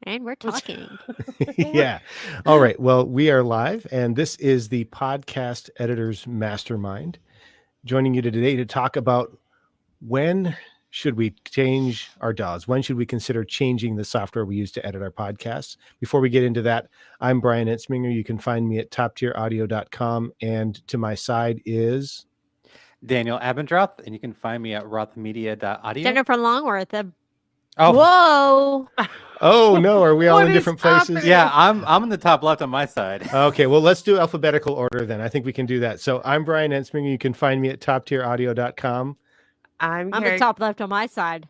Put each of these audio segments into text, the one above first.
And we're talking. Yeah. All right. Well, we are live, and this is the Podcast Editors Mastermind. Joining you today to talk about when should we change our DAWs? When should we consider changing the software we use to edit our podcasts? Before we get into that, I'm Brian Ensminger. You can find me at toptieraudio.com, and to my side is Daniel Abendroth, and you can find me at rothmedia.audio. Jennifer Longworth. Oh, Whoa. Oh no, are we all What in is different places? happening? yeah, I'm in the top left on my side. Okay, well, let's do alphabetical order then. I think we can do that. So I'm Brian Ensminger. You can find me at toptieraudio.com. I'm I'm Carrie. the top left on my side.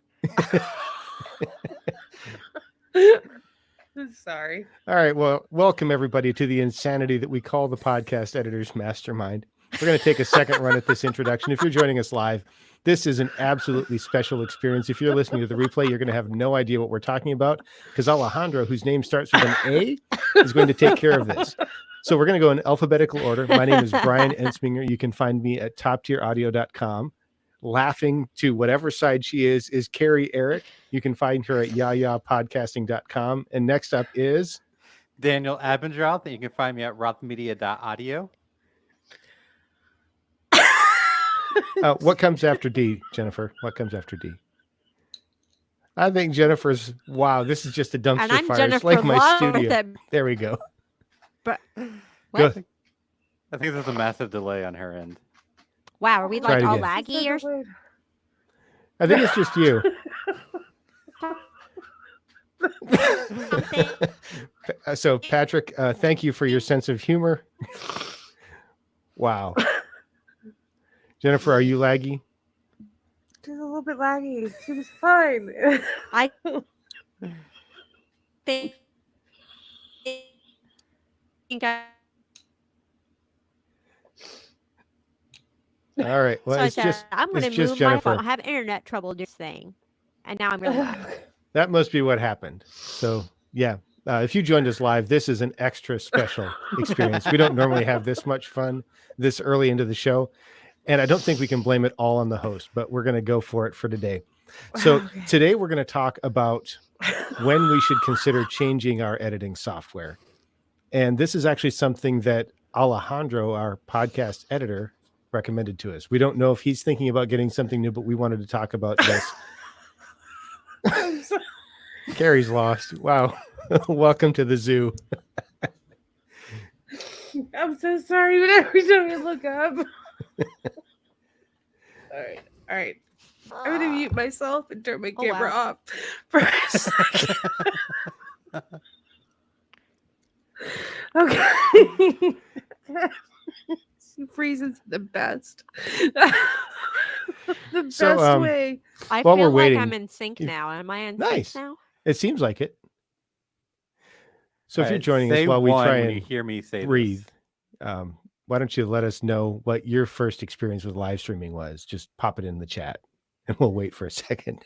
Sorry. All right, well, welcome everybody to the insanity that we call the Podcast Editors Mastermind. We're going to take a second run at this introduction. If you're joining us live, this is an absolutely special experience. If you're listening to the replay, you're going to have no idea what we're talking about because Alejandro, whose name starts with an A, is going to take care of this. So we're going to go in alphabetical order. My name is Brian Ensminger. You can find me at toptieraudio.com. Laughing to whatever side she is Carrie Eric. You can find her at yayapodcasting.com. And next up is Daniel Abendroth, and you can find me at rothmedia.audio. what comes after D, Jennifer? What comes after D? I think Jennifer's, wow, this is just a And dumpster I'm fire. Jennifer It's like my Longworth. studio. There we go. But Go. what? I think there's a massive delay on her end. Wow, are we Try like it all again. laggy or something? I think it's just you. So, Patrick, thank you for your sense of humor. Wow. Jennifer, are you laggy? Just a little bit laggy. She was fine. I think I All right. Well, so I it's said, just I'm going it's to just move my phone. Jennifer. I have internet trouble doing this thing. And now I'm really laggy. That must be what happened. So, yeah. If you joined us live, this is an extra special experience. We don't normally have this much fun this early into the show. And I don't think we can blame it all on the host, but we're going to go for it for today. So Okay. today we're going to talk about when we should consider changing our editing software. And this is actually something that Alejandro, our podcast editor, recommended to us. We don't know if he's thinking about getting something new, but we wanted to talk about this. I'm so- Carrie's lost. Wow. Welcome to the zoo. I'm so sorry, but every time I look up. All right. I'm gonna mute myself and turn my Oh, camera wow. off for a second. Okay. She freezes the best. The So, best way. I While feel we're like waiting, I'm in sync if- now. Am I in Nice. sync now? It seems like it. So if All you're right, joining us say while we one try when you and hear me say breathe, this. why don't you let us know what your first experience with live streaming was? Just pop it in the chat and we'll wait for a second.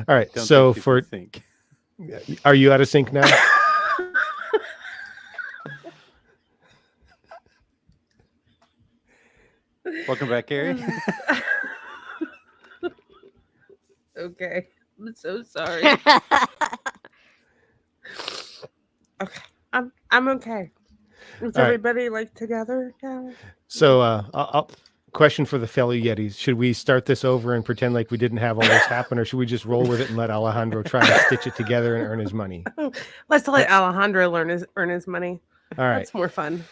All right. Don't So think she's for, in sync. are you out of sync now? Welcome back, Carrie. Okay. I'm so sorry. Okay. I'm okay. Is All right. everybody like together now? So question for the fellow Yetis. Should we start this over and pretend like we didn't have all this happen, or should we just roll with it and let Alejandro try to stitch it together and earn his money? Let's let Alejandro earn his money. All right. That's more fun.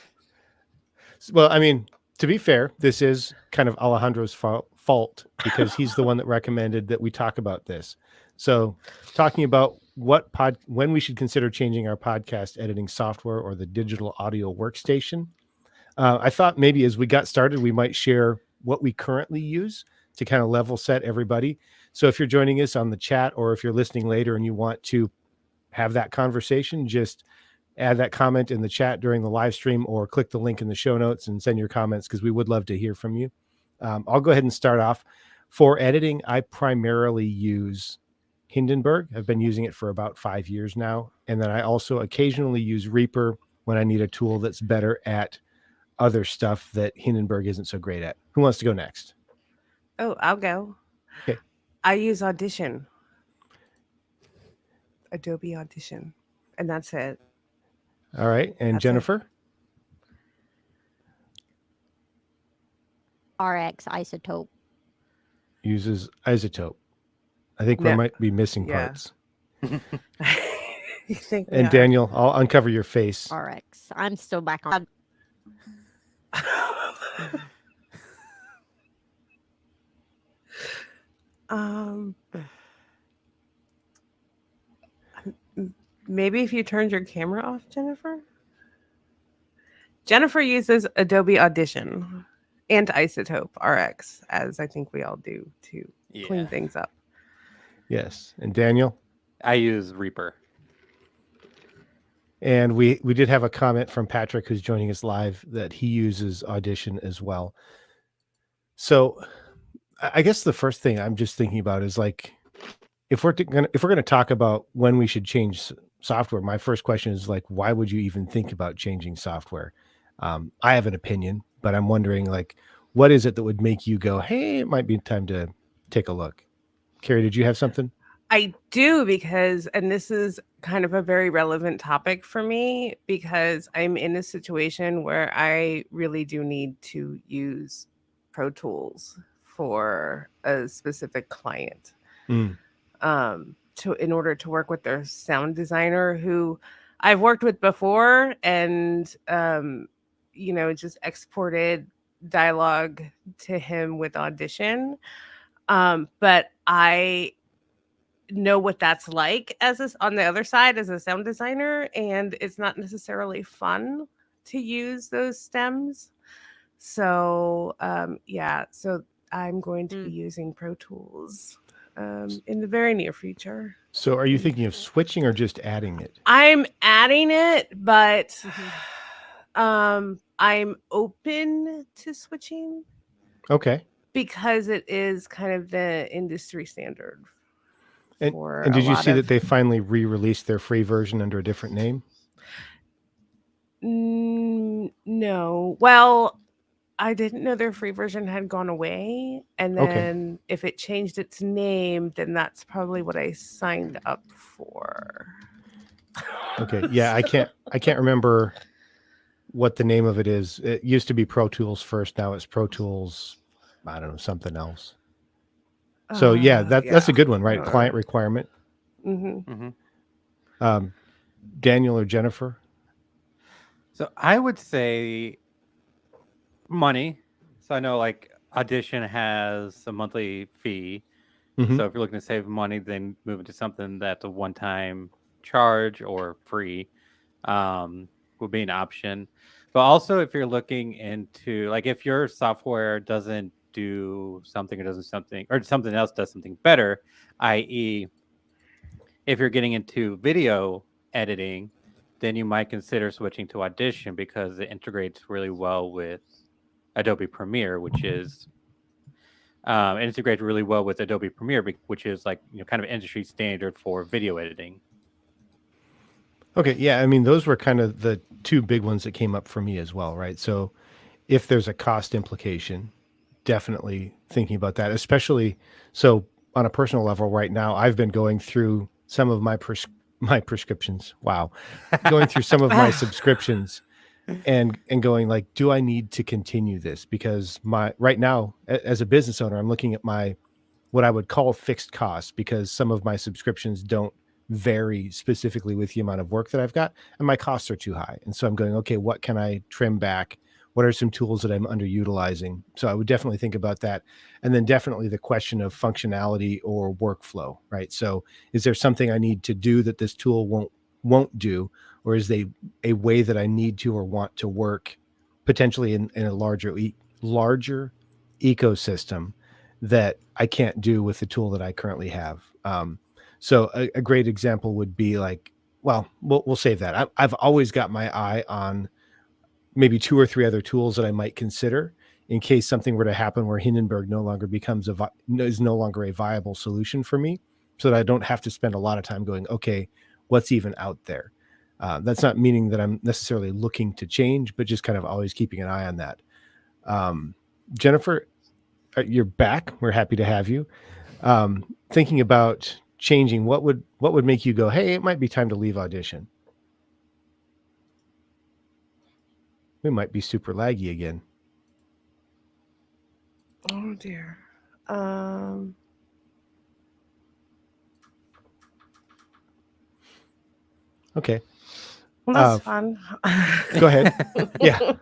Well, I mean, to be fair, this is kind of Alejandro's fault because he's the one that recommended that we talk about this. So talking about when we should consider changing our podcast editing software or the digital audio workstation. I thought maybe as we got started, we might share what we currently use to kind of level set everybody. So if you're joining us on the chat or if you're listening later and you want to have that conversation, just add that comment in the chat during the live stream or click the link in the show notes and send your comments because we would love to hear from you. I'll go ahead and start off. For editing, I primarily use Hindenburg. I've been using it for about 5 years now. And then I also occasionally use Reaper when I need a tool that's better at other stuff that Hindenburg isn't so great at. Who wants to go next? Oh, I'll go. Okay. I use Audition. Adobe Audition, and that's it. All right. And That's it. Jennifer? RX isotope. Uses Isotope. I think we No. might be missing Yeah. parts. You think? And yeah. Daniel, I'll uncover your face. RX. I'm still back on. um, maybe if you turned your camera off, Jennifer. Jennifer uses Adobe Audition and Isotope RX, as I think we all do, to clean Yeah. things up. Yes. And Daniel? I use Reaper. And we did have a comment from Patrick, who's joining us live, that he uses Audition as well. So I guess the first thing I'm just thinking about is like, if we're going to talk about when we should change software, my first question is like, why would you even think about changing software? I have an opinion, but I'm wondering like, what is it that would make you go, hey, it might be time to take a look? Carrie, did you have something? I do, because, and this is kind of a very relevant topic for me, because I'm in a situation where I really do need to use Pro Tools for a specific client. Mm. In order to work with their sound designer, who I've worked with before, and just exported dialogue to him with Audition. But I know what that's like on the other side as a sound designer, and it's not necessarily fun to use those stems. So so I'm going to be using Pro Tools in the very near future. So are you thinking of switching or just adding it? I'm adding it, but I'm open to switching Okay. because it is kind of the industry standard. And did you see that they finally re-released their free version under a different name? No. Well, I didn't know their free version had gone away. And then if it changed its name, then that's probably what I signed up for. Okay. Yeah, I can't remember what the name of it is. It used to be Pro Tools first. Now it's Pro Tools, I don't know, something else. So yeah, that's a good one, right? Client requirement. Mm-hmm. Mm-hmm. Daniel or Jennifer? So I would say money. So I know like Audition has a monthly fee. Mhm. So if you're looking to save money, then move into something that's a one-time charge or free would be an option. But also if you're looking into like if your software doesn't do something or does something or something else does something better, i.e. if you're getting into video editing, then you might consider switching to Audition because it integrates really well with Adobe Premiere, which is it integrates really well with Adobe Premiere, which is like kind of industry standard for video editing. Okay, yeah, I mean those were kind of the two big ones that came up for me as well, right? So if there's a cost implication, definitely thinking about that, especially so on a personal level right now, I've been going through some of my prescriptions. Wow. Going through some of my subscriptions and going like, do I need to continue this? Because right now as a business owner, I'm looking at what I would call fixed costs because some of my subscriptions don't vary specifically with the amount of work that I've got and my costs are too high. And so I'm going, okay, what can I trim back? What are some tools that I'm underutilizing? So I would definitely think about that. And then definitely the question of functionality or workflow, right? So is there something I need to do that this tool won't do? Or is they a way that I need to or want to work potentially in a larger ecosystem that I can't do with the tool that I currently have? So a great example would be like, well, we'll save that. I've always got my eye on maybe 2 or 3 other tools that I might consider in case something were to happen where Hindenburg no longer is no longer a viable solution for me, so that I don't have to spend a lot of time going, okay, what's even out there? That's not meaning that I'm necessarily looking to change, but just kind of always keeping an eye on that. Jennifer, you're back. We're happy to have you. Thinking about changing, what would make you go, hey, it might be time to leave Audition? We might be super laggy again. Oh dear. Okay. Well, that's fun. Go ahead. Yeah.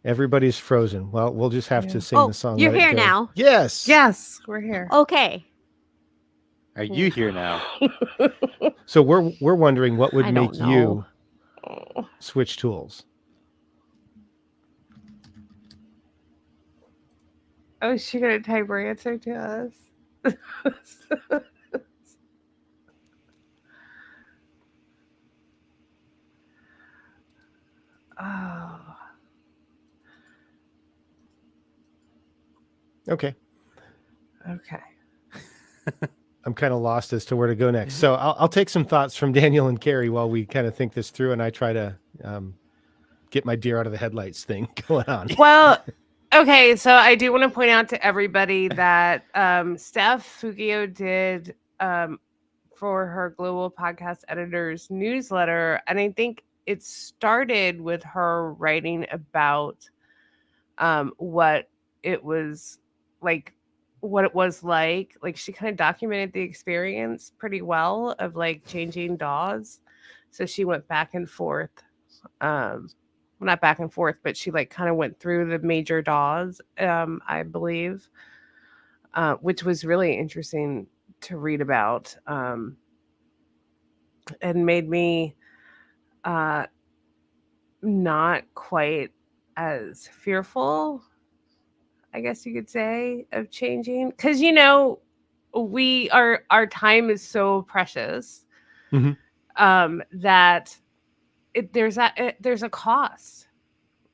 Everybody's frozen. Well, we'll just have Yeah. to sing Oh, the song. you're Let It here Go. now. Yes. Yes, we're here. Okay. Are you here now? So we're wondering what would I make don't you Oh. switch tools. Oh, is she gonna type her answer to us? Oh. Okay. Okay. I'm kind of lost as to where to go next. So I'll take some thoughts from Daniel and Carrie while we kind of think this through, and I try to get my deer out of the headlights thing going on. Well, okay, so I do want to point out to everybody that Steph Fugio did for her Global Podcast Editors newsletter, and I think it started with her writing about what it was like. Like she kind of documented the experience pretty well of like changing DAWs. So she went back and forth. Well, not back and forth, but she like kind of went through the major DAWs, I believe, which was really interesting to read about, and made me not quite as fearful, I guess you could say, of changing, because our time is so precious. Mhm. That there's a cost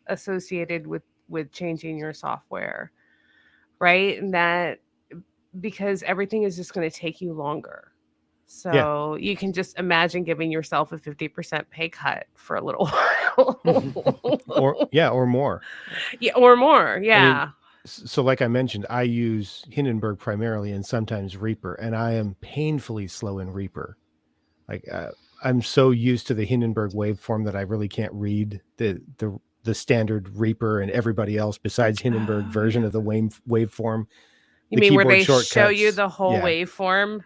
associated with changing your software, right? And that because everything is just going to take you longer. So you can just imagine giving yourself a 50% pay cut for a little while. or more. Yeah, or more. Yeah. So like I mentioned, I use Hindenburg primarily and sometimes Reaper, and I am painfully slow in Reaper. Like I'm so used to the Hindenburg waveform that I really can't read the standard Reaper and everybody else besides Hindenburg version of the waveform. You The mean where keyboard they show you shortcuts, the whole yeah. waveform?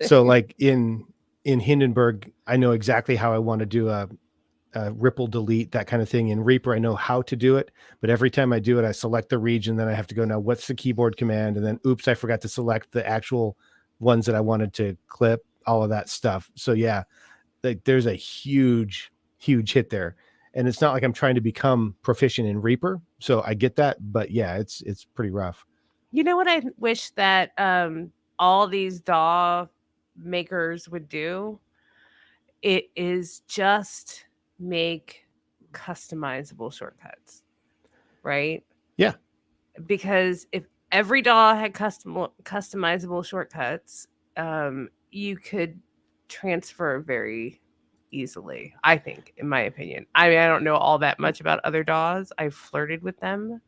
So like in Hindenburg, I know exactly how I want to do a ripple delete, that kind of thing. In Reaper, I know how to do it, but every time I do it, I select the region, then I have to go, now what's the keyboard command? And then, oops, I forgot to select the actual ones that I wanted to clip, all of that stuff. So yeah, like there's a huge hit there. And it's not like I'm trying to become proficient in Reaper. So I get that, but yeah, it's pretty rough. You know what I wish that all these DAW makers would do? It is just make customizable shortcuts, right? Yeah. Because if every DAW had customizable shortcuts, you could transfer very easily, I think, in my opinion. I mean, I don't know all that much about other DAWs. I've flirted with them.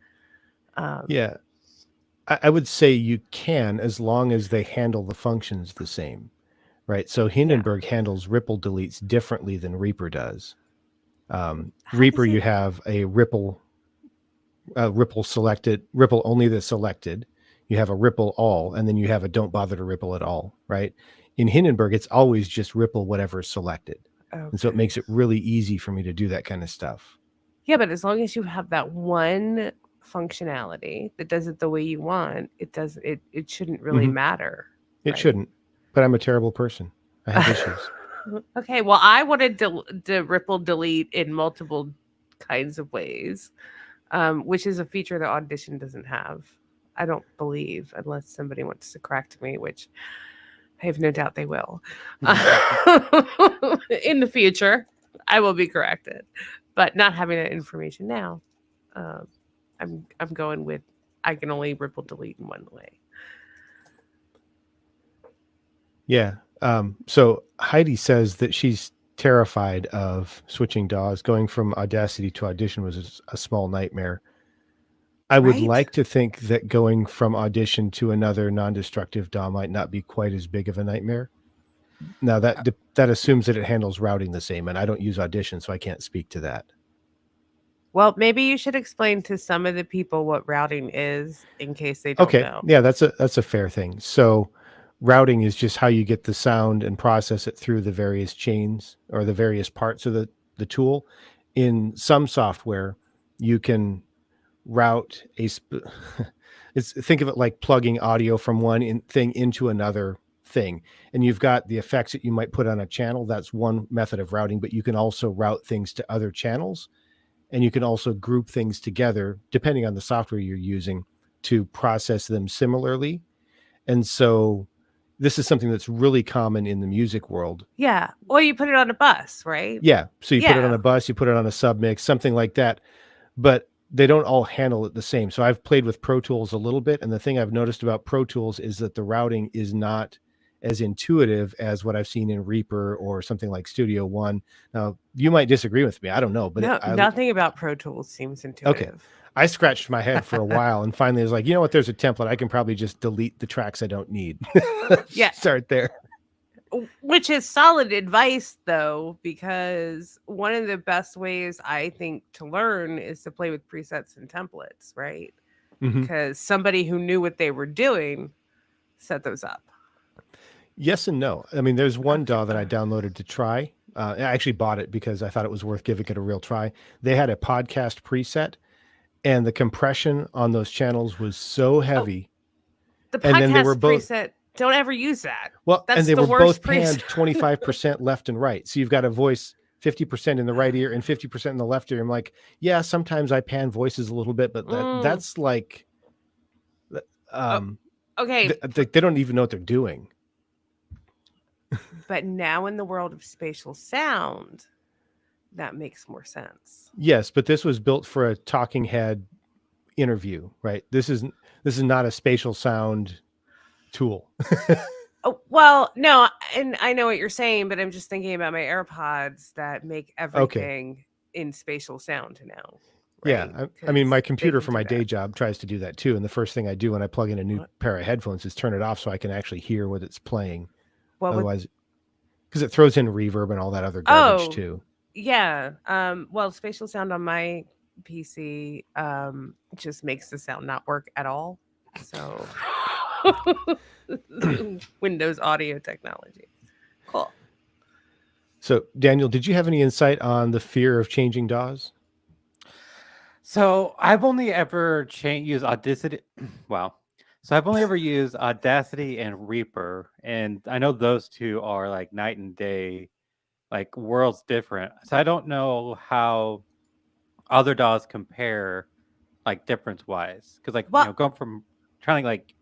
Yeah. I would say you can, as long as they handle the functions the same, right? So Hindenburg handles ripple deletes differently than Reaper does. Reaper, you have a ripple selected, ripple only the selected. You have a ripple all, and then you have a don't bother to ripple at all, right? In Hindenburg, it's always just ripple whatever is selected. Okay. And so it makes it really easy for me to do that kind of stuff. Yeah, but as long as you have that one functionality that does it the way you want, it shouldn't really matter. It shouldn't, but I'm a terrible person. I have issues. Okay, well, I wanted to ripple delete in multiple kinds of ways, which is a feature that Audition doesn't have, I don't believe, unless somebody wants to correct me, which I have no doubt they will. In the future, I will be corrected, but not having that information now, I'm going with I can only ripple delete in one way. Yeah. So Heidi says that she's terrified of switching DAWs. Going from Audacity to Audition was a small nightmare. I would Right? like to think that going from Audition to another non-destructive DAW might not be quite as big of a nightmare. Now that assumes that it handles routing the same, and I don't use Audition, so I can't speak to that. Well, maybe you should explain to some of the people what routing is in case they don't Okay, know. yeah, that's a fair thing. So routing is just how you get the sound and process it through the various chains or the various parts of the tool. In some software, you can route it's think of it like plugging audio from one thing into another thing, and you've got the effects that you might put on a channel. That's one method of routing, but you can also route things to other channels, and you can also group things together depending on the software you're using to process them similarly. And so this is something that's really common in the music world. Yeah. Or you put it on a bus, right? Yeah, so you put it on Yeah. a bus, you put it on a submix, something like that, but they don't all handle it the same. So I've played with Pro Tools a little bit, and the thing I've noticed about Pro Tools is that the routing is not as intuitive as what I've seen in Reaper or something like Studio One. Now, you might disagree with me. I don't know, but No, nothing about Pro Tools seems intuitive. I scratched my head for a while and finally was like, you know what? There's a template. I can probably just delete the tracks I don't need. Yeah. Start there. Which is solid advice, though, because one of the best ways I think to learn is to play with presets and templates, right? Mhm. Because somebody who knew what they were doing set those up. Yes and no. I mean, there's one DAW that I downloaded to try. I actually bought it because I thought it was worth giving it a real try. They had a podcast preset, and the compression on those channels was so heavy. The And then they podcast were both- preset, don't ever use that. Well, That's and they the were worst both panned 25% left and right. So you've got a voice 50% in the right ear and 50% in the left ear. I'm like, yeah, sometimes I pan voices a little bit, but that's like, Okay. they don't even know what they're doing. But now in the world of spatial sound, that makes more sense. Yes, but this was built for a talking head interview, right? This is not a spatial sound tool. Oh, well, no, and I know what you're saying, but I'm just thinking about my AirPods that make everything in spatial sound now. Yeah, right? I mean, my 'Cause they computer can for do my day that. job tries to do that too. And the first thing I do when I plug in a new What? pair of headphones is turn it off so I can actually hear what it's playing. What would- Otherwise, because it throws in reverb and all that other garbage Oh. too. Yeah. Well, spatial sound on my PC just makes the sound not work at all. So Windows audio technology. Cool. So, Daniel, did you have any insight on the fear of changing DAWs? So I've only ever used Audacity. Wow. So I've only ever used Audacity and Reaper, and I know those two are like night and day, like worlds different. So I don't know how other DAWs compare, like difference wise, because like Well- going from trying to like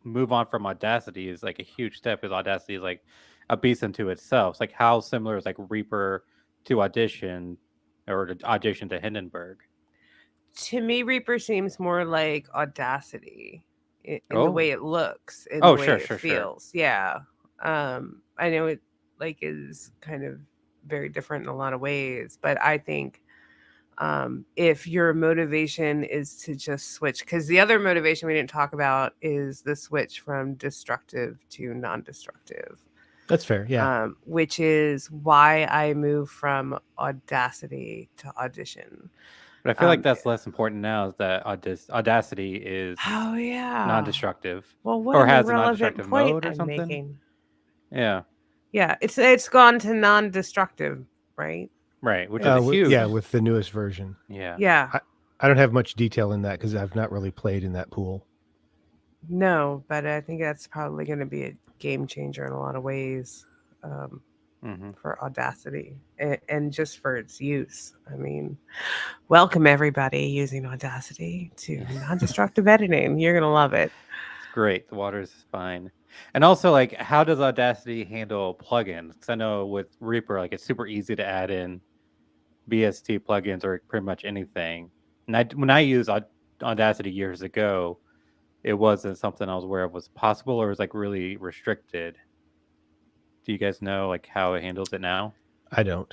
move on from Audacity is like a huge step, because Audacity is like a beast unto itself. It's like how similar is like Reaper to Audition, or to Audition to Hindenburg? To me, Reaper seems more like Audacity in the Oh. way it looks, in Oh, the way sure, it sure. feels. Yeah. I know it like is kind of very different in a lot of ways, but I think if your motivation is to just switch, because the other motivation we didn't talk about is the switch from destructive to non-destructive. That's fair. Yeah. Which is why I moved from Audacity to Audition. But I feel like that's less important now, is that Audacity is Oh yeah, non-destructive. Well, what or an has a irrelevant non-destructive point mode or I'm something? making. Yeah, Yeah, it's gone to non-destructive, right? right. Which Uh, is with- huge. yeah, with the newest version. Yeah. Yeah, I don't have much detail in that because I've not really played in that pool. no, but I think that's probably going to be a game changer in a lot of ways Mhm. for Audacity and just for its use. I mean, welcome everybody using Audacity to non-destructive editing. You're gonna love it. It's great. The water is fine. And also, like, how does Audacity handle plugins? Because I know with Reaper, like, it's super easy to add in VST plugins or pretty much anything. And when I used Audacity years ago, it wasn't something I was aware of was possible, or was like really restricted. Do you guys know like how it handles it now? I don't.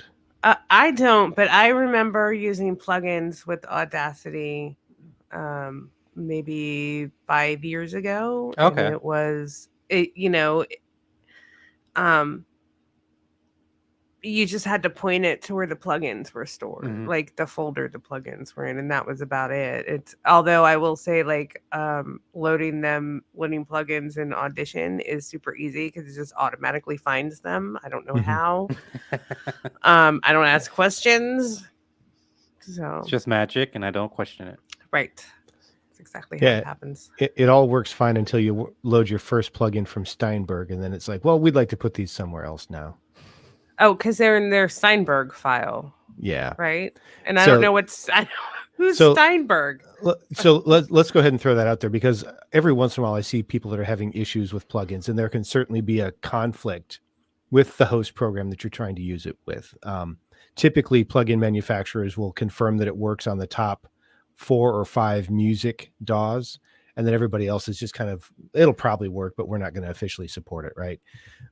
I don't, but I remember using plugins with Audacity maybe 5 years ago. Okay. And it was, um, you just had to point it to where the plugins were stored, Mhm. like the folder the plugins were in, and that was about it. It's although I will say, like, loading plugins in Audition is super easy because it just automatically finds them. I don't know Mhm. how. I don't ask questions, so It's just magic, and I don't question it. right. That's exactly how Yeah. it happens. It all works fine until you load your first plugin from Steinberg, and then it's like, well, we'd like to put these somewhere else now. Oh, because they're in their Steinberg file, Yeah. right? And I don't know who's so- Steinberg. So let's go ahead and throw that out there, because every once in a while I see people that are having issues with plugins, and there can certainly be a conflict with the host program that you're trying to use it with. Typically, plugin manufacturers will confirm that it works on the top 4 or 5 music DAWs, and then everybody else is just kind of, it'll probably work, but we're not going to officially support it, right?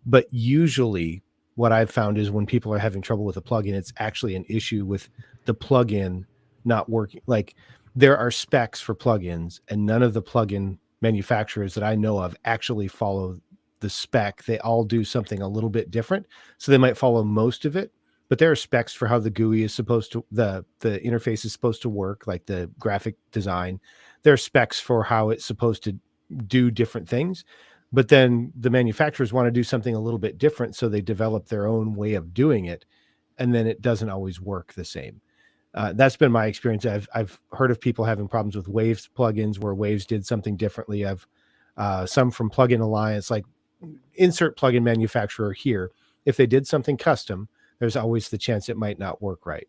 But usually what I've found is when people are having trouble with a plugin, it's actually an issue with the plugin not working. Like, there are specs for plugins, and none of the plugin manufacturers that I know of actually follow the spec. They all do something a little bit different. So they might follow most of it, but there are specs for how the GUI is supposed to, the interface is supposed to work, like the graphic design. There are specs for how it's supposed to do different things. But then the manufacturers want to do something a little bit different, so they develop their own way of doing it, and then it doesn't always work the same. That's been my experience. I've heard of people having problems with Waves plugins where Waves did something differently. I've some from Plugin Alliance, like insert plugin manufacturer here. If they did something custom, there's always the chance it might not work right.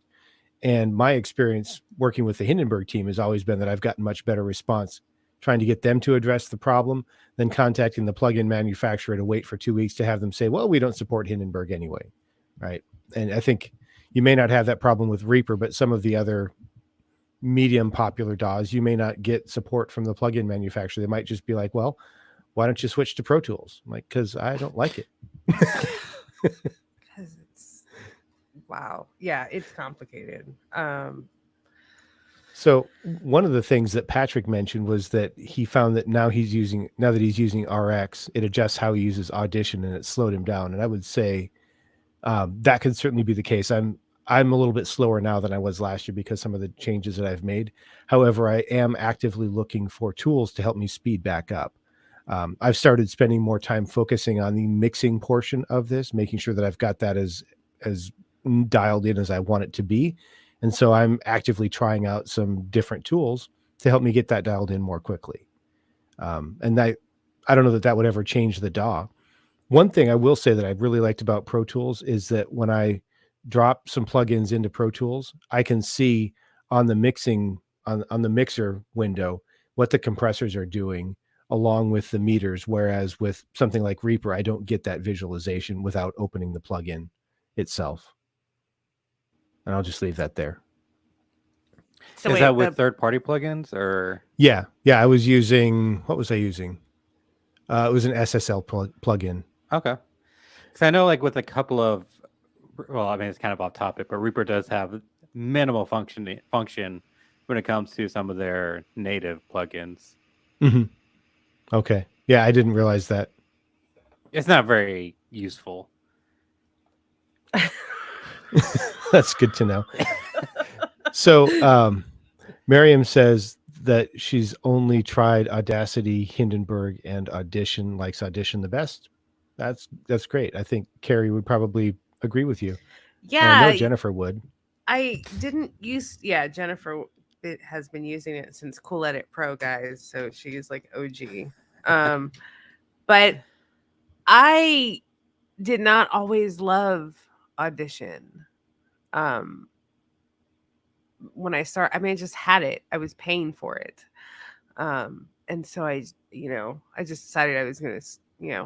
And my experience working with the Hindenburg team has always been that I've gotten much better response trying to get them to address the problem than contacting the plugin manufacturer to wait for 2 weeks to have them say, well, we don't support Hindenburg anyway. Right. And I think you may not have that problem with Reaper, but some of the other medium popular DAWs, you may not get support from the plugin manufacturer. They might just be like, well, why don't you switch to Pro Tools? I'm like, because I don't like it. Because it's wow. Yeah, it's complicated. So one of the things that Patrick mentioned was that he found that now that he's using RX, it adjusts how he uses Audition, and it slowed him down. And I would say that could certainly be the case. I'm a little bit slower now than I was last year because some of the changes that I've made. However, I am actively looking for tools to help me speed back up. I've started spending more time focusing on the mixing portion of this, making sure that I've got that as dialed in as I want it to be. And so I'm actively trying out some different tools to help me get that dialed in more quickly. And I don't know that would ever change the DAW. One thing I will say that I really liked about Pro Tools is that when I drop some plugins into Pro Tools, I can see on the mixing, on the mixer window, what the compressors are doing along with the meters. Whereas with something like Reaper, I don't get that visualization without opening the plugin itself. And I'll just leave that there. So Is wait, that with third-party plugins or? Yeah. I was using, what was I using? It was an SSL plugin. Okay. Because I know, like, with a couple of, well, I mean, it's kind of off topic, but Reaper does have minimal function when it comes to some of their native plugins. Mm-hmm. Okay. Yeah, I didn't realize that. It's not very useful. That's good to know. So Miriam says that she's only tried Audacity, Hindenburg, and Audition, likes Audition the best. That's great. I think Carrie would probably agree with you. yeah, And I know Jennifer would. I didn't use. Yeah, Jennifer has been using it since Cool Edit Pro, guys. So she's like OG. But I did not always love Audition. When I just had it. I was paying for it. And so I just decided I was going to,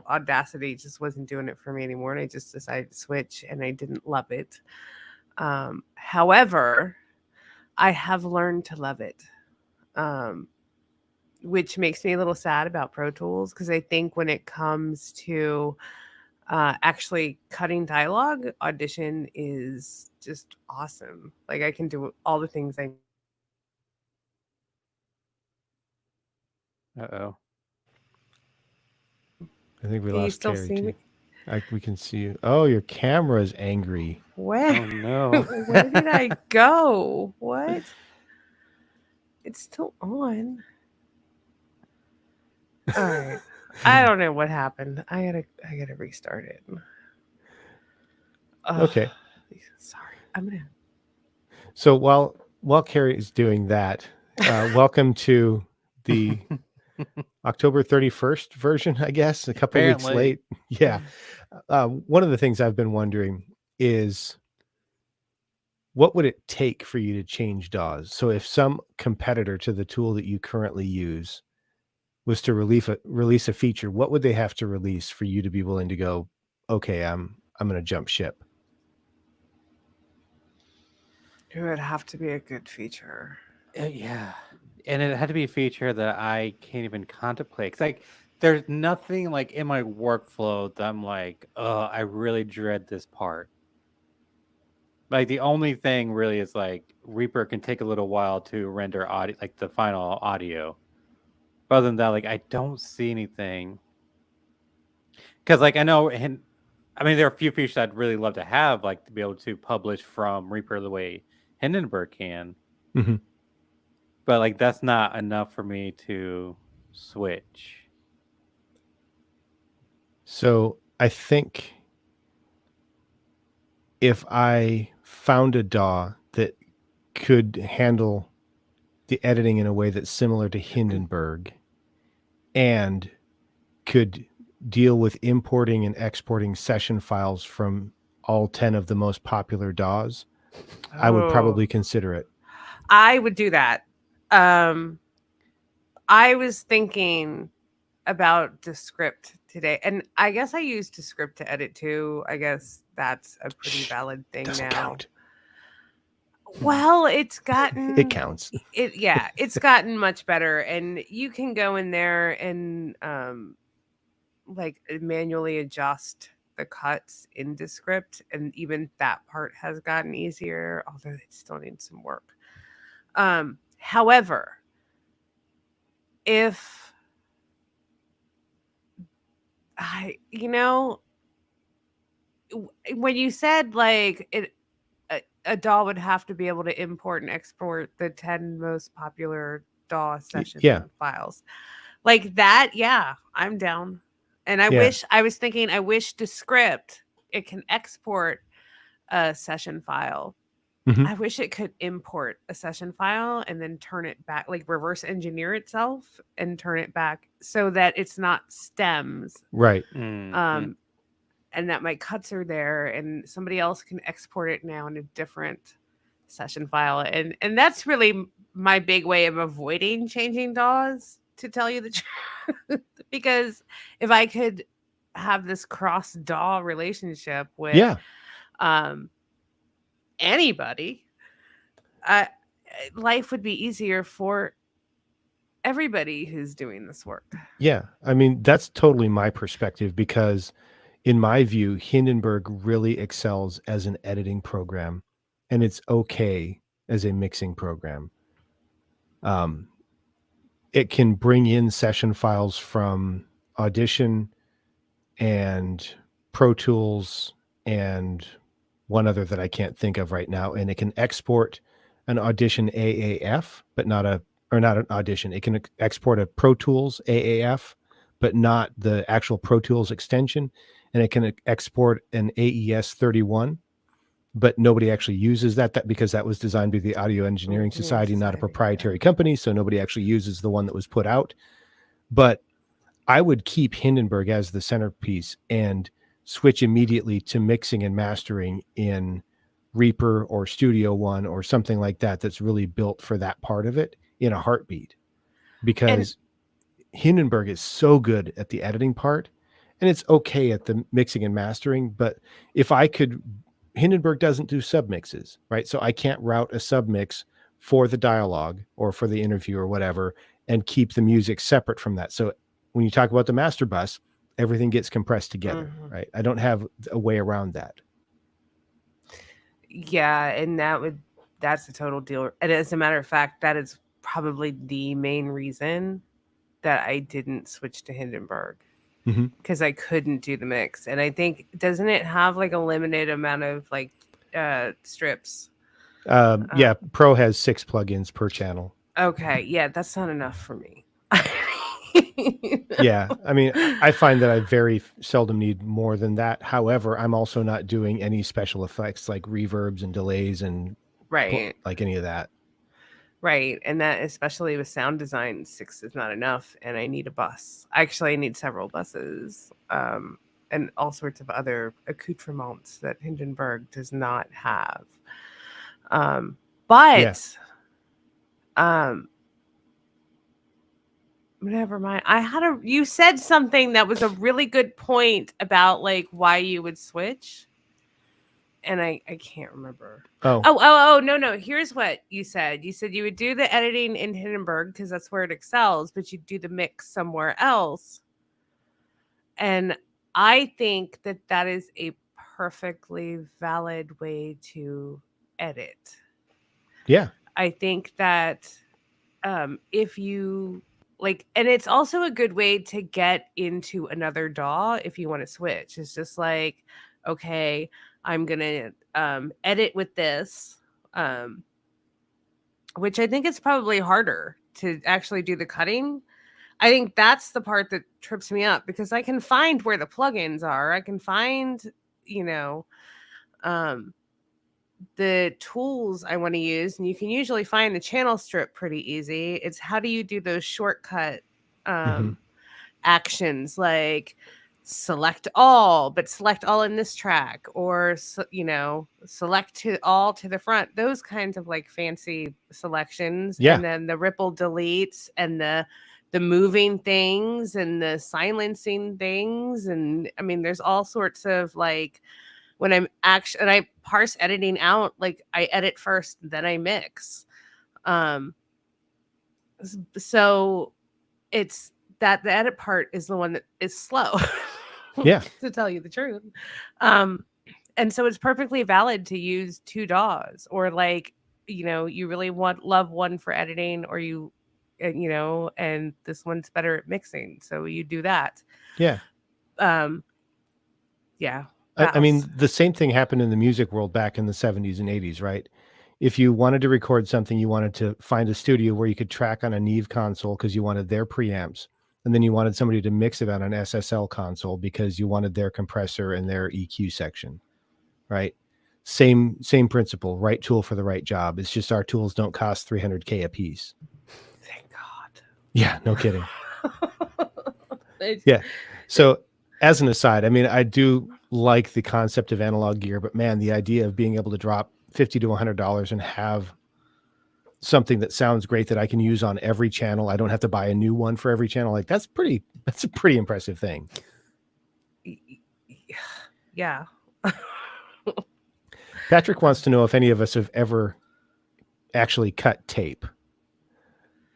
Audacity just wasn't doing it for me anymore. And I just decided to switch, and I didn't love it. However, I have learned to love it, which makes me a little sad about Pro Tools, because I think when it comes to actually cutting dialogue, Audition is just awesome. Like, I can do all the things I Uh-oh. I think we Can you lost still Carrie see too. me? We can see you. Oh, your camera is angry. Where? Oh no. Where did I go? What? It's still on. All right. I don't know what happened. I gotta restart it. Ugh. Okay. Sorry. I'm gonna. So while Carrie is doing that, welcome to the October 31st version, I guess, a couple weeks Apparently. late. Yeah. One of the things I've been wondering is what would it take for you to change DAWs? So if some competitor to the tool that you currently use was to release a feature, what would they have to release for you to be willing to go, okay, I'm going to jump ship? It would have to be a good feature. Yeah. And it had to be a feature that I can't even contemplate. 'Cause like there's nothing like in my workflow that I'm like, oh, I really dread this part. Like the only thing really is like Reaper can take a little while to render audio, like the final audio. But other than that, like I don't see anything. Because like I know, and I mean there are a few features I'd really love to have, like to be able to publish from Reaper the way Hindenburg can. Mm-hmm. But like that's not enough for me to switch. So I think if I found a DAW that could handle the editing in a way that's similar to Hindenburg and could deal with importing and exporting session files from all 10 of the most popular DAWs, I would probably consider it. I would do that. I was thinking about Descript today, and I guess I used Descript to edit too. I guess that's a pretty valid thing Doesn't now. count. Well, it's gotten It counts. It's gotten much better, and you can go in there and like manually adjust the cuts in Descript, and even that part has gotten easier, although it still needs some work. However, if when you said like a DAW would have to be able to import and export the 10 most popular DAW session files. Like that, yeah, I'm down. And I wish Descript, it can export a session file. Mhm. I wish it could import a session file and then turn it back, like reverse engineer itself and turn it back so that it's not stems. Right. And that my cuts are there and somebody else can export it now in a different session file. And that's really my big way of avoiding changing DAWs, to tell you the truth. Because if I could have this cross DAW relationship with anybody, life would be easier for everybody who's doing this work. Yeah. I mean, that's totally my perspective because in my view, Hindenburg really excels as an editing program and it's okay as a mixing program. It can bring in session files from Audition and Pro Tools and one other that I can't think of right now. And it can export an Audition AAF, but not an Audition. It can export a Pro Tools AAF, but not the actual Pro Tools extension. And it can export an AES 31, but nobody actually uses that because that was designed by the Audio Engineering Society, not a proprietary company. So nobody actually uses the one that was put out. But I would keep Hindenburg as the centerpiece and switch immediately to mixing and mastering in Reaper or Studio One or something like that that's really built for that part of it in a heartbeat. Because Hindenburg is so good at the editing part and it's okay at the mixing and mastering. But if I could, Hindenburg doesn't do submixes, right? So I can't route a submix for the dialogue or for the interview or whatever and keep the music separate from that. So when you talk about the master bus, everything gets compressed together, right? I don't have a way around that. Yeah, and that's a total deal. And as a matter of fact, that is probably the main reason that I didn't switch to Hindenburg Mhm. because I couldn't do the mix. And I think, doesn't it have like a limited amount of like strips? Yeah, Pro has 6 plugins per channel. Okay, yeah, that's not enough for me. Yeah, I mean, I find that I very seldom need more than that. However, I'm also not doing any special effects like reverbs and delays and Right. like any of that. Right. And that, especially with sound design, 6 is not enough. And I need a bus. Actually, I need several buses and all sorts of other accoutrements that Hindenburg does not have. But never mind. You said something that was a really good point about like why you would switch. And I can't remember. Oh, no. Here's what you said. You said you would do the editing in Hindenburg because that's where it excels, but you'd do the mix somewhere else. And I think that that is a perfectly valid way to edit. Yeah. I think that if you like, and it's also a good way to get into another DAW if you want to switch. It's just like, okay, I'm going to edit with this, which I think is probably harder to actually do the cutting. I think that's the part that trips me up because I can find where the plugins are. I can find, the tools I want to use, and you can usually find the channel strip pretty easy. It's how do you do those shortcut actions like select all, but select all in this track, or select to all to the front. Those kinds of like fancy selections, and then the ripple deletes and the moving things and the silencing things, and I mean, there's all sorts of like. When I'm actually, and I parse editing out, like I edit first, then I mix. So it's that the edit part is the one that is slow. Yeah. To tell you the truth. And so it's perfectly valid to use 2 DAWs, or like, you really love one for editing, or and this one's better at mixing. So you do that. Yeah. Yeah. I mean, the same thing happened in the music world back in the 70s and 80s, right? If you wanted to record something, you wanted to find a studio where you could track on a Neve console because you wanted their preamps. And then you wanted somebody to mix it on an SSL console because you wanted their compressor and their EQ section, right? Same principle, right tool for the right job. It's just our tools don't cost $300K a piece. Thank God. Yeah, no kidding. Yeah. So as an aside, I mean, I do like the concept of analog gear, but man, the idea of being able to drop $50 to $100 and have something that sounds great that I can use on every channel. I don't have to buy a new one for every channel. Like that's a pretty impressive thing. Yeah. Patrick wants to know if any of us have ever actually cut tape.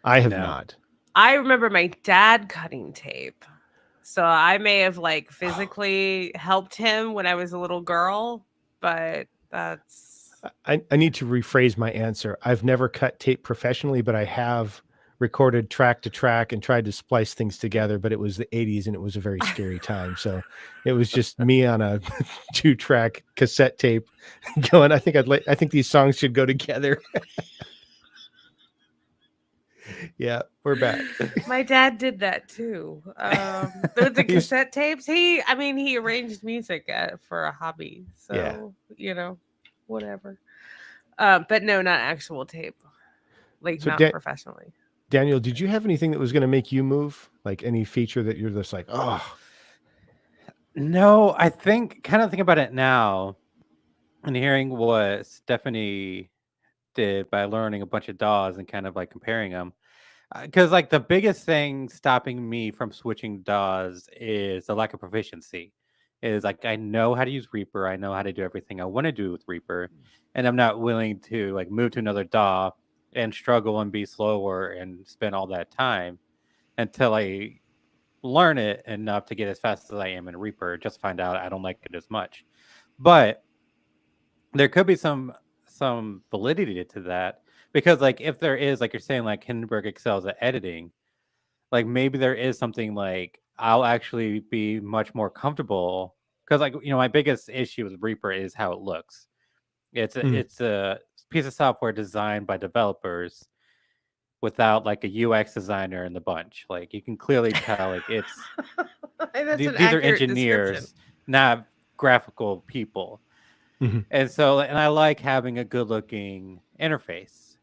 I have not. I remember my dad cutting tape. So I may have like physically helped him when I was a little girl, but that's... I need to rephrase my answer. I've never cut tape professionally, but I have recorded track to track and tried to splice things together, but it was the 80s and it was a very scary time. So it was just me on a 2-track cassette tape going, I think these songs should go together. Yeah, we're back. My dad did that too. The cassette tapes. He arranged music for a hobby. So, whatever. But no, not actual tape. Like so not professionally. Daniel, did you have anything that was going to make you move? Like any feature that you're just like, oh. No, I think about it now and hearing what Stephanie did by learning a bunch of DAWs and kind of like comparing them. Because like the biggest thing stopping me from switching DAWs is the lack of proficiency. Is like I know how to use Reaper, I know how to do everything I want to do with Reaper, and I'm not willing to like move to another DAW and struggle and be slower and spend all that time until I learn it enough to get as fast as I am in Reaper. Just find out I don't like it as much, but there could be some validity to that. Because like if there is, like you're saying, like Hindenburg excels at editing, like maybe there is something like I'll actually be much more comfortable because like my biggest issue with Reaper is how it looks. It's a piece of software designed by developers without like a UX designer in the bunch. Like you can clearly tell like it's That's an these are accurate description. engineers, not graphical people. Mhm. And so and I like having a good looking interface.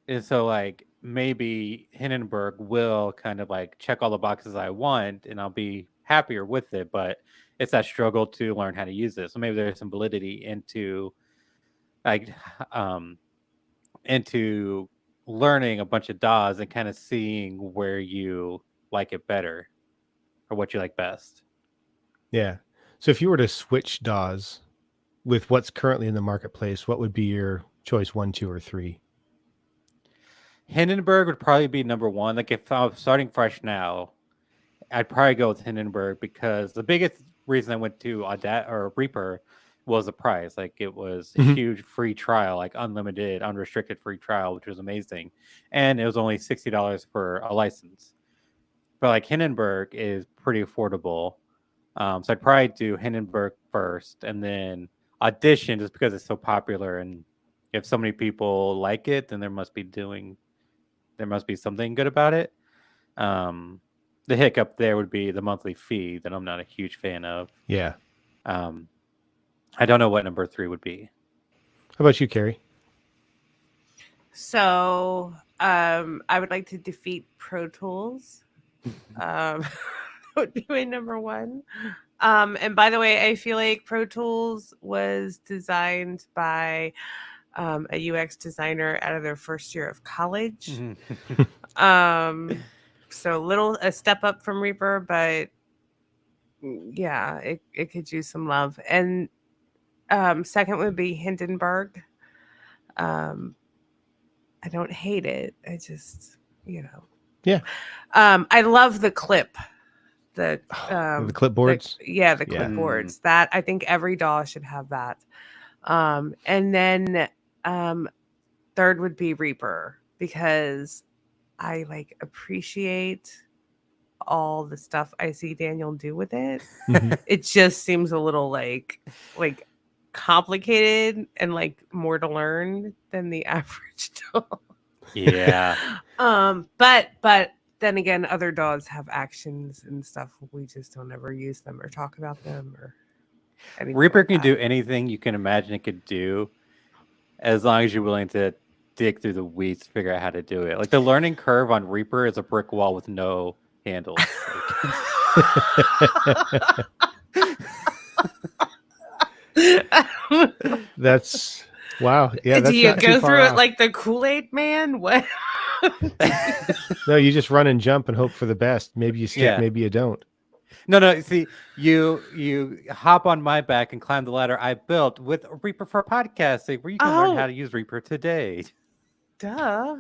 And so like maybe Hindenburg will kind of like check all the boxes I want and I'll be happier with it, but it's that struggle to learn how to use it. So maybe there's some validity into like into learning a bunch of DAWs and kind of seeing where you like it better or what you like best. Yeah. So if you were to switch DAWs with what's currently in the marketplace, what would be your choice 1, 2, or 3? Hindenburg would probably be number one. Like if I was starting fresh now, I'd probably go with Hindenburg because the biggest reason I went to Reaper was the price. Like it was a Mhm. huge free trial, like unlimited, unrestricted free trial, which was amazing. And it was only $60 for a license. But like Hindenburg is pretty affordable. So I'd probably do Hindenburg first and then Audition just because it's so popular. And if so many people like it, then there must be something good about it. The hiccup there would be the monthly fee that I'm not a huge fan of. Yeah. I don't know what number 3 would be. How about you, Carrie? So I would like to defeat Pro Tools. That would be my number one. And by the way, I feel like Pro Tools was designed by a UX designer out of their first year of college. So a step up from Reaper, but yeah, it could use some love. And second would be Hindenburg. I don't hate it. I just, Yeah. I love the clip. The clipboards. the Yeah. clipboards. That I think every DAW should have that. And then third would be Reaper because I like appreciate all the stuff I see Daniel do with it. Mhm. It just seems a little like complicated and like more to learn than the average DAW. Yeah. But then again, other DAWs have actions and stuff. We just don't ever use them or talk about them or anything. Reaper like can that. do anything you can imagine it could do as long as you're willing to dig through the weeds to figure out how to do it. Like the learning curve on Reaper is a brick wall with no handles. That's wow. Yeah. Do That's you not too go far through it off. like the Kool-Aid man? What? No, you just run and jump and hope for the best. Maybe you stick, Yeah. maybe you don't. No. See, you hop on my back and climb the ladder I built with Reaper for podcasting, where you can learn how Oh. to use Reaper today. Duh.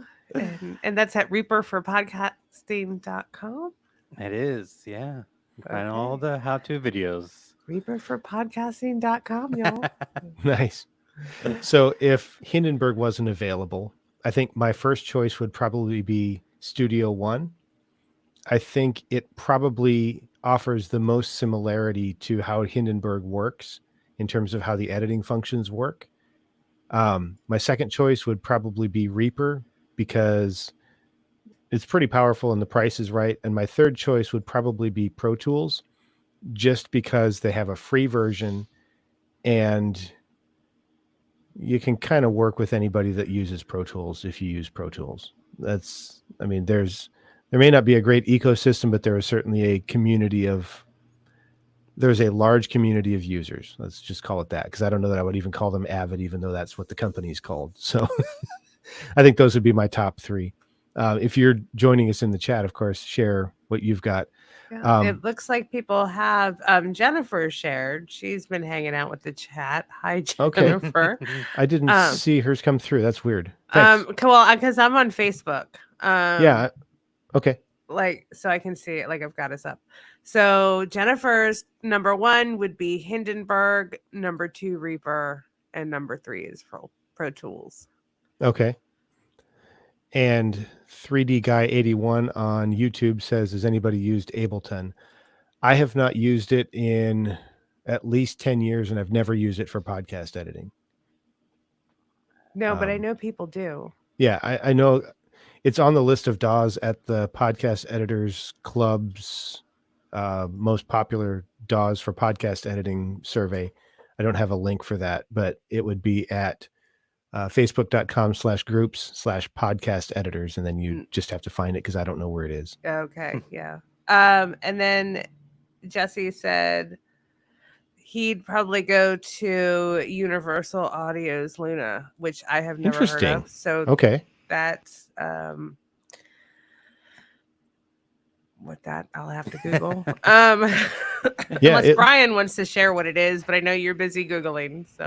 And that's at reaperforpodcasting.com. It is, yeah. Find all the how-to videos. Reaperforpodcasting.com, y'all. Nice. So if Hindenburg wasn't available, I think my first choice would probably be Studio One. I think it probably offers the most similarity to how Hindenburg works in terms of how the editing functions work. My second choice would probably be Reaper because it's pretty powerful and the price is right. And my third choice would probably be Pro Tools just because they have a free version and you can kind of work with anybody that uses Pro Tools if you use Pro Tools. There may not be a great ecosystem, but there is certainly there's a large community of users. Let's just call it that, because I don't know that I would even call them avid, even though that's what the company is called. So I think those would be my top three. If you're joining us in the chat, of course, share what you've got. Yeah, it looks like people have Jennifer shared. She's been hanging out with the chat. Hi, Okay. Jennifer. I didn't see hers come through. That's weird. Thanks. Well, because I'm on Facebook. Yeah. Okay. So I can see it. Like I've got us up. So Jennifer's number one would be Hindenburg, number two Reaper, and number three is Pro Tools. Okay. And 3D Guy 81 on YouTube says, has anybody used Ableton? I have not used it in at least 10 years, and I've never used it for podcast editing. No, but I know people do. Yeah, I know it's on the list of DAWs at the Podcast Editors Club's most popular DAWs for podcast editing survey. I don't have a link for that, but it would be at facebook.com/groups/podcast editors. And then you just have to find it because I don't know where it is. Okay, yeah. And then Jesse said he'd probably go to Universal Audio's Luna, which I have never heard of. So okay, that's what that I'll have to Google. Yeah, unless Brian wants to share what it is, but I know you're busy Googling. So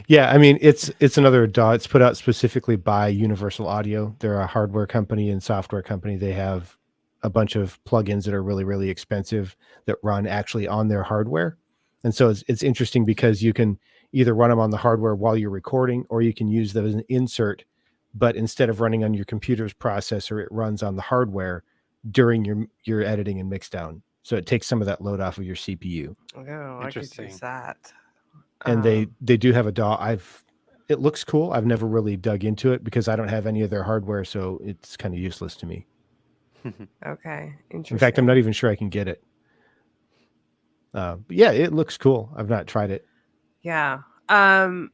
yeah, I mean it's another DAW. It's put out specifically by Universal Audio. They're a hardware company and software company. They have a bunch of plugins that are really, really expensive that run actually on their hardware. And so it's interesting because you can either run them on the hardware while you're recording, or you can use them as an insert, but instead of running on your computer's processor, it runs on the hardware during your editing and mix down. So it takes some of that load off of your CPU. oh, I could use that. And they do have a DAW. It looks cool. I've never really dug into it because I don't have any of their hardware, so it's kind of useless to me. Okay, interesting. In fact, I'm not even sure I can get it. But yeah, it looks cool. I've not tried it. Yeah. I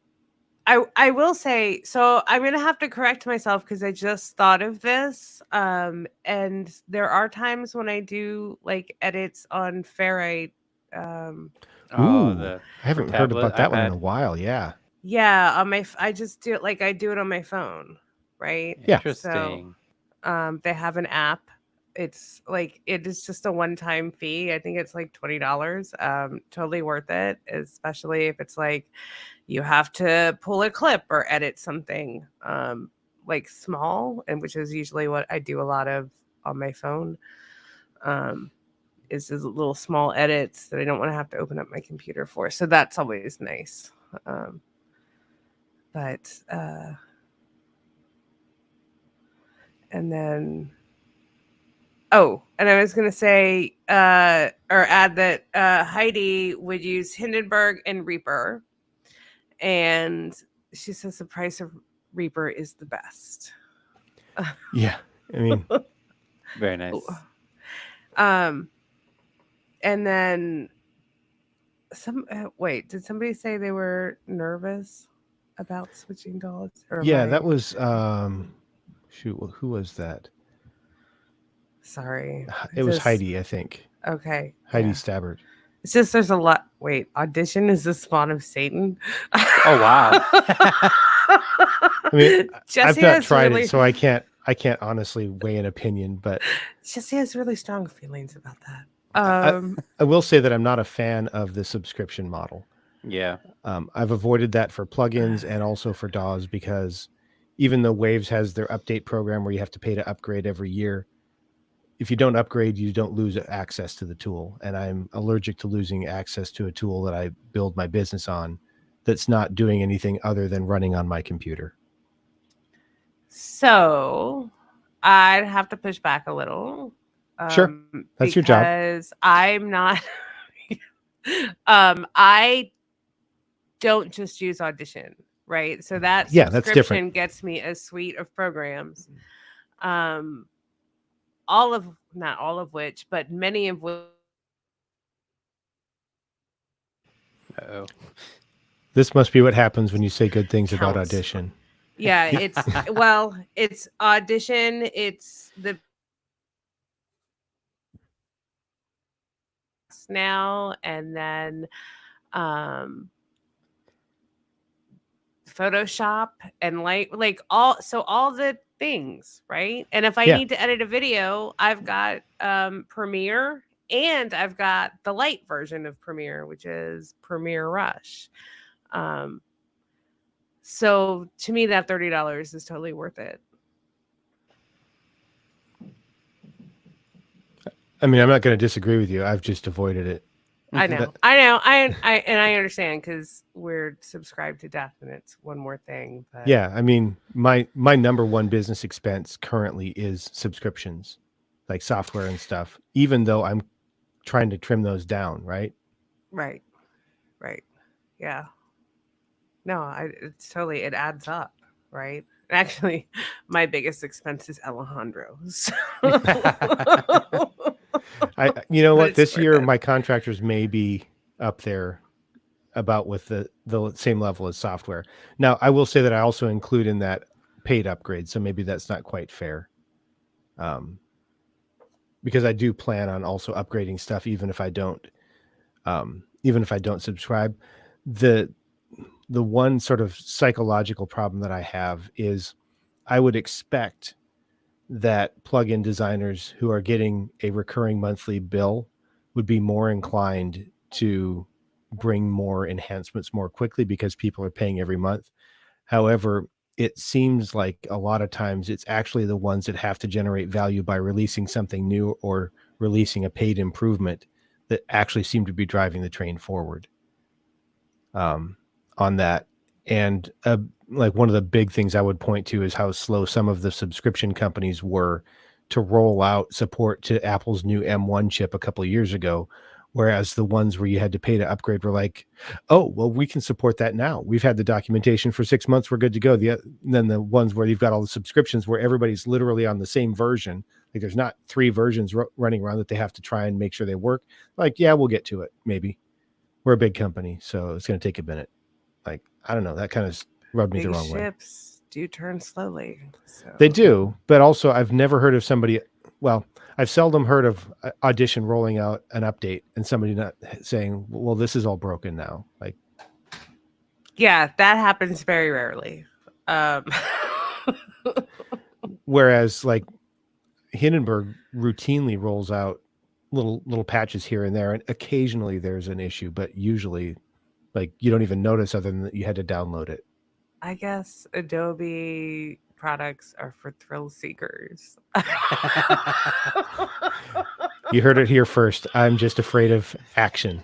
will say, so I'm going to have to correct myself because I just thought of this. And there are times when I do like edits on Ferrite. I haven't heard about that one in a while. Yeah. Yeah. On my, I just do it like I do it on my phone. Right. Yeah. Interesting. So, they have an app. It's like, it is just a one-time fee. I think it's like $20. Totally worth it, especially if it's like you have to pull a clip or edit something like small, and which is usually what I do a lot of on my phone. Is just little small edits that I don't want to have to open up my computer for. So that's always nice. And then and I was going to say, or add that Heidi would use Hindenburg and Reaper. And she says the price of Reaper is the best. Yeah. I mean, very nice. And then did somebody say they were nervous about switching DAWs? Yeah, that was, shoot, who was that? Sorry. It was Heidi, I think. Okay. Heidi Stabbert. It's just there's a lot. Wait, Audition is the spawn of Satan. Oh wow. I mean, Jesse I've not tried it, so I can't honestly weigh an opinion, but Jesse has really strong feelings about that. I will say that I'm not a fan of the subscription model. Yeah. I've avoided that for plugins and also for DAWs because even though Waves has their update program where you have to pay to upgrade every year, if you don't upgrade, you don't lose access to the tool. And I'm allergic to losing access to a tool that I build my business on that's not doing anything other than running on my computer. So I'd have to push back a little. Sure. That's your job. Because I'm not, I don't just use Audition, right? So that that's different. Gets me a suite of programs. Not all of which, but many of which. Uh-oh. This must be what happens when you say good things about Audition. Yeah, it's it's Audition. It's the now and then Photoshop and like all the things, right? And if I need to edit a video, I've got Premiere, and I've got the light version of Premiere, which is Premiere Rush. So to me, that $30 is totally worth it. I mean, I'm not going to disagree with you. I've just avoided it. I know. I understand because we're subscribed to death, and it's one more thing. But Yeah, I mean, my number one business expense currently is subscriptions, like software and stuff. Even though I'm trying to trim those down, right? right, yeah. No, it's totally it adds up, right? Actually, my biggest expense is Alejandro. So. You know But what? it's This worth year, it. my contractors may be up there about with the same level as software. Now, I will say that I also include in that paid upgrade, so maybe that's not quite fair. Because I do plan on also upgrading stuff, even if I don't subscribe. The one sort of psychological problem that I have is I would expect that plugin designers who are getting a recurring monthly bill would be more inclined to bring more enhancements more quickly because people are paying every month. However, it seems like a lot of times it's actually the ones that have to generate value by releasing something new or releasing a paid improvement that actually seem to be driving the train forward on that. And like one of the big things I would point to is how slow some of the subscription companies were to roll out support to Apple's new M1 chip a couple of years ago, whereas the ones where you had to pay to upgrade were like, oh, well, we can support that now. We've had the documentation for 6 months. We're good to go. Then the ones where you've got all the subscriptions where everybody's literally on the same version, like there's not 3 versions running around that they have to try and make sure they work. Like, yeah, we'll get to it. Maybe we're a big company, so it's going to take a minute. Like, I don't know. That kind of rubbed me Big the wrong way. ships do turn slowly. So. They do, but also I've never heard of somebody. Well, I've seldom heard of Audition rolling out an update and somebody not saying, "Well, this is all broken now." Like, Yeah, that happens very rarely. whereas like Hindenburg routinely rolls out little patches here and there, and occasionally there's an issue, but usually, like you don't even notice other than that you had to download it. I guess Adobe products are for thrill seekers. You heard it here first. I'm just afraid of action.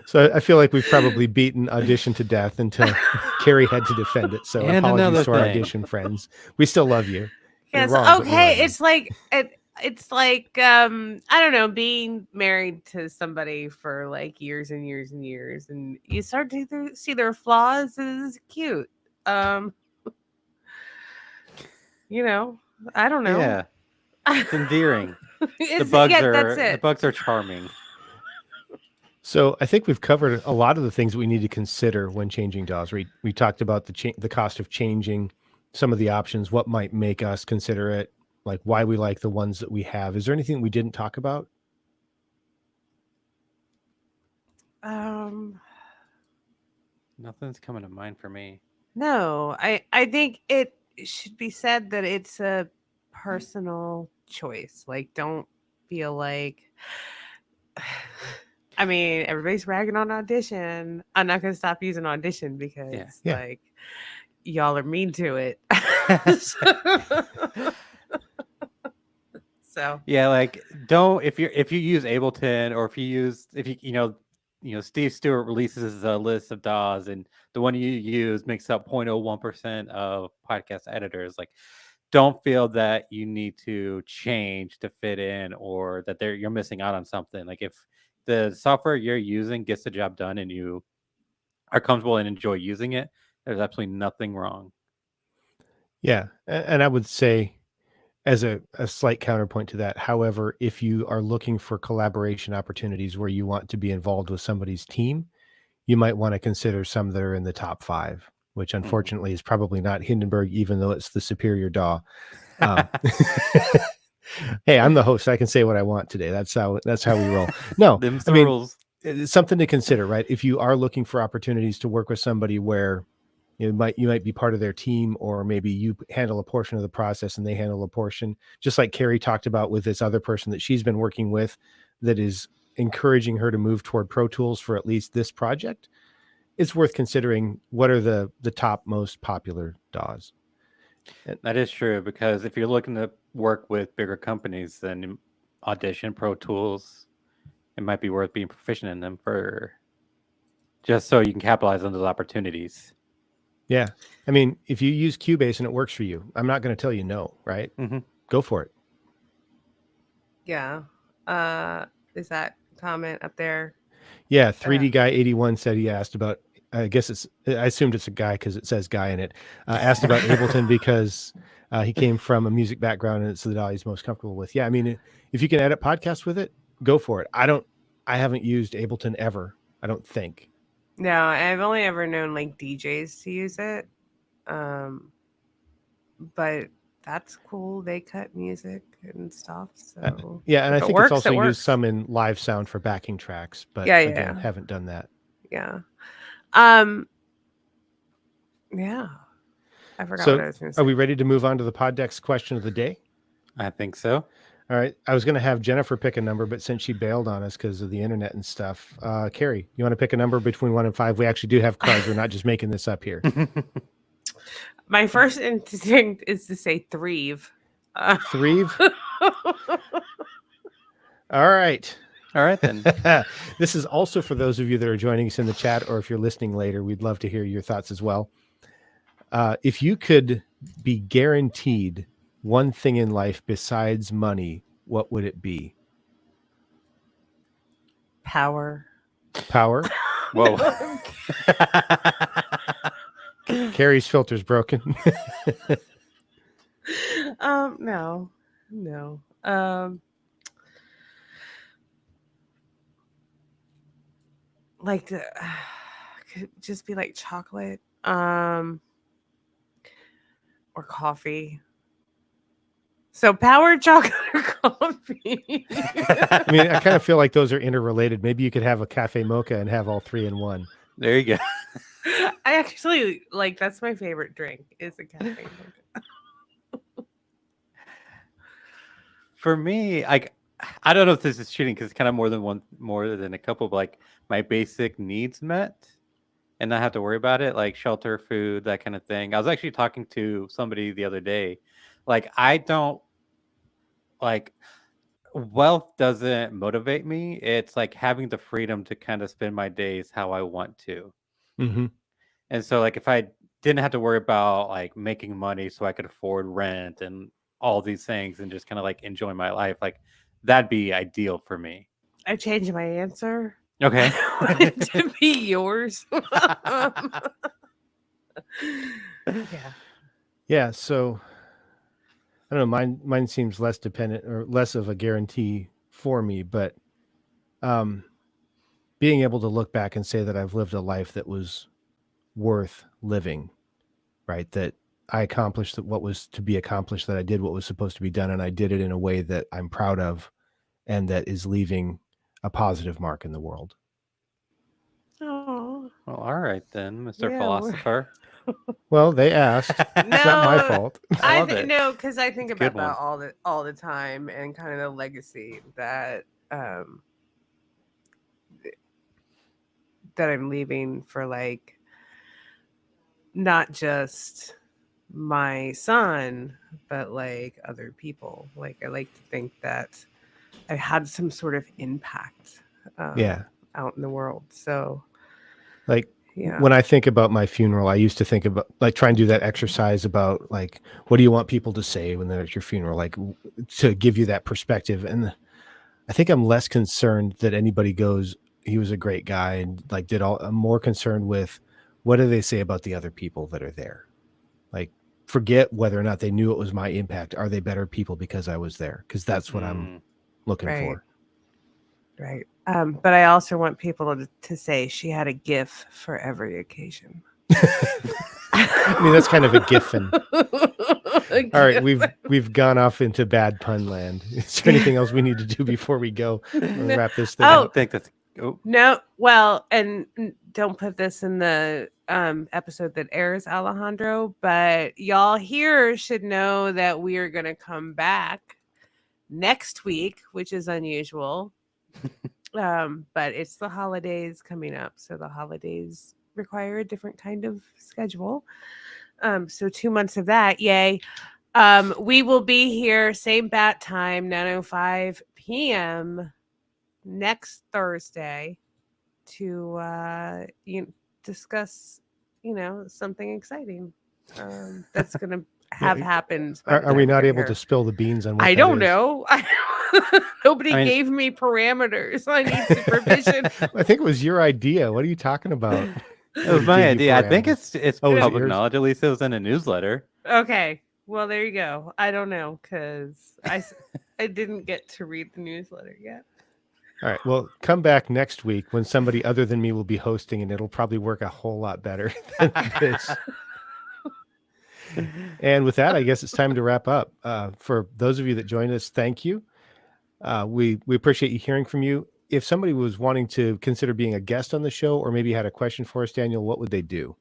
So I feel like we've probably beaten Audition to death until Carrie had to defend it. So And apologies another to our thing. Audition friends. We still love you. You're Yes, wrong, but we okay. love you. It's like I don't know, being married to somebody for like years and years and years, and you start to see their flaws. Is cute. You know, I don't know. Yeah, it's endearing. It's, The bugs yeah, are that's the it. bugs are charming. So I think we've covered a lot of the things we need to consider when changing DAWs. We talked about the cost of changing, some of the options, what might make us consider it, like why we like the ones that we have. Is there anything we didn't talk about? Nothing's coming to mind for me. No, I think it should be said that it's a personal choice. Like, don't feel like. I mean, everybody's ragging on Audition. I'm not gonna stop using Audition because Yeah. like y'all are mean to it. So Yeah, like don't if you use Ableton or if you Steve Stewart releases a list of DAWs and the one you use makes up 0.01% of podcast editors, like don't feel that you need to change to fit in or that you're missing out on something. Like if the software you're using gets the job done and you are comfortable and enjoy using it, there's absolutely nothing wrong. Yeah. And I would say, as a slight counterpoint to that, however, if you are looking for collaboration opportunities where you want to be involved with somebody's team, you might want to consider some that are in the top 5, which unfortunately is probably not Hindenburg, even though it's the superior DAW. Hey, I'm the host. I can say what I want today. That's how we roll. No, Them's I the mean, rules. it's something to consider, right? If you are looking for opportunities to work with somebody where you might be part of their team, or maybe you handle a portion of the process and they handle a portion, just like Carrie talked about with this other person that she's been working with that is encouraging her to move toward Pro Tools for at least this project. It's worth considering what are the top most popular DAWs. That is true, because if you're looking to work with bigger companies, then Audition, Pro Tools, it might be worth being proficient in them for just so you can capitalize on those opportunities. Yeah. I mean, if you use Cubase and it works for you, I'm not going to tell you no, right? Mm-hmm. Go for it. Yeah. Is that comment up there? Yeah. 3D Guy 81 said he asked about, I guess I assumed it's a guy because it says guy in it. Asked about Ableton because he came from a music background and it's the DAW he's most comfortable with. Yeah. I mean, if you can edit podcasts with it, go for it. I haven't used Ableton ever. I don't think. No, I've only ever known like DJs to use it. But that's cool. They cut music and stuff. So yeah, and I if it think works, it's also it used works. some in live sound for backing tracks, but Yeah, again, yeah. haven't done that. Yeah. Yeah. I forgot So what I was going to say. are we ready to move on to the Poddex question of the day? I think so. All right. I was going to have Jennifer pick a number, but since she bailed on us because of the internet and stuff, Carrie, you want to pick a number between 1 and 5? We actually do have cards. We're not just making this up here. My first instinct is to say threeve. Threeve? All right. All right, then. This is also for those of you that are joining us in the chat, or if you're listening later, we'd love to hear your thoughts as well. If you could be guaranteed one thing in life besides money, what would it be? Power. Power? Whoa. Carrie's filter's broken. No. Like could just be like chocolate, or coffee. So power, chocolate, or coffee. I mean, I kind of feel like those are interrelated. Maybe you could have a cafe mocha and have all three in one. There you go. I actually like that's my favorite drink is a cafe mocha. For me, I don't know if this is cheating because it's kind of more than a couple, but like my basic needs met and not have to worry about it, like shelter, food, that kind of thing. I was actually talking to somebody the other day. Like, I don't like wealth doesn't motivate me. It's like having the freedom to kind of spend my days how I want to. Mm-hmm. And so, like, if I didn't have to worry about like making money so I could afford rent and all these things and just kind of like enjoy my life, like that'd be ideal for me. I changed my answer. Okay. I want it to be yours. Yeah. Yeah. So I don't know. Mine seems less dependent or less of a guarantee for me, but being able to look back and say that I've lived a life that was worth living, right? That I accomplished what was to be accomplished, that I did what was supposed to be done, and I did it in a way that I'm proud of and that is leaving a positive mark in the world. Oh. Well, all right then, Mr. Yeah, Philosopher. Well, they asked. It's not my fault. I love it. No, because I think It's a good about that all the time and kind of the legacy that that I'm leaving for like not just my son, but like other people. Like I like to think that I had some sort of impact out in the world. So like yeah. when I think about my funeral, I used to think about like try and do that exercise about like, what do you want people to say when they're at your funeral? Like to give you that perspective. And I think I'm less concerned that anybody goes, he was a great guy and like I'm more concerned with what do they say about the other people that are there? Like forget whether or not they knew it was my impact. Are they better people because I was there? Because that's what I'm looking for. Right. But I also want people to say she had a GIF for every occasion. I mean, that's kind of a giffin. All right, we've gone off into bad pun land. Is there anything else we need to do before we go wrap this thing up? I think that's no. Well, and don't put this in the episode that airs, Alejandro, but y'all here should know that we are going to come back next week, which is unusual. But it's the holidays coming up, so the holidays require a different kind of schedule. So 2 months of that, yay. We will be here, same bat time, 9:05 p.m. next Thursday to discuss, something exciting that's going to have happened. by the Are we time not you're able to here. spill the beans on what I that don't is? know. Nobody I mean- gave me parameters. I need supervision. I think it was your idea. What are you talking about? It was Nobody my gave you idea. I think parameters. it's Oh, was it public yours? knowledge. At least it was in a newsletter. Okay. Well, there you go. I don't know because I didn't get to read the newsletter yet. All right. Well, come back next week when somebody other than me will be hosting, and it'll probably work a whole lot better than this. And with that, I guess it's time to wrap up. For those of you that joined us, thank you. We appreciate you hearing from you. If somebody was wanting to consider being a guest on the show, or maybe had a question for us, Daniel, what would they do?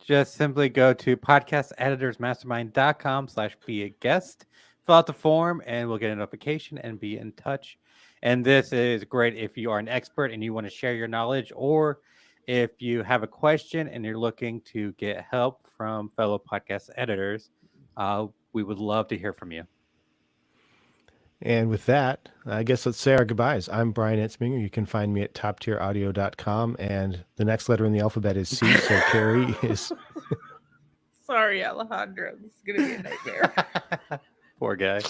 Just simply go to podcasteditorsmastermind.com/be a guest, fill out the form, and we'll get a notification and be in touch. And this is great if you are an expert and you want to share your knowledge, or if you have a question and you're looking to get help from fellow podcast editors. We would love to hear from you. And with that, I guess let's say our goodbyes. I'm Brian Etzminger. You can find me at toptieraudio.com. And the next letter in the alphabet is C. So Carrie is... Sorry, Alejandro. This is gonna be a nightmare. Poor guy.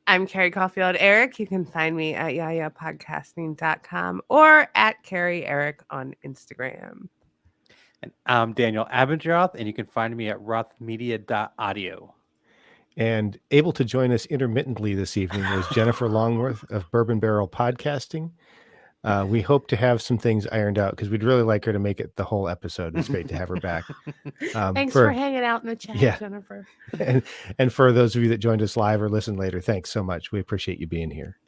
I'm Carrie Caulfield Eric. You can find me at yayapodcasting.com or at Carrie Eric on Instagram. And I'm Daniel Abendroth, and you can find me at rothmedia.audio. And able to join us intermittently this evening was Jennifer Longworth of Bourbon Barrel Podcasting. We hope to have some things ironed out because we'd really like her to make it the whole episode. It's great to have her back. Thanks for hanging out in the chat, Yeah. Jennifer. And for those of you that joined us live or listen later, thanks so much. We appreciate you being here.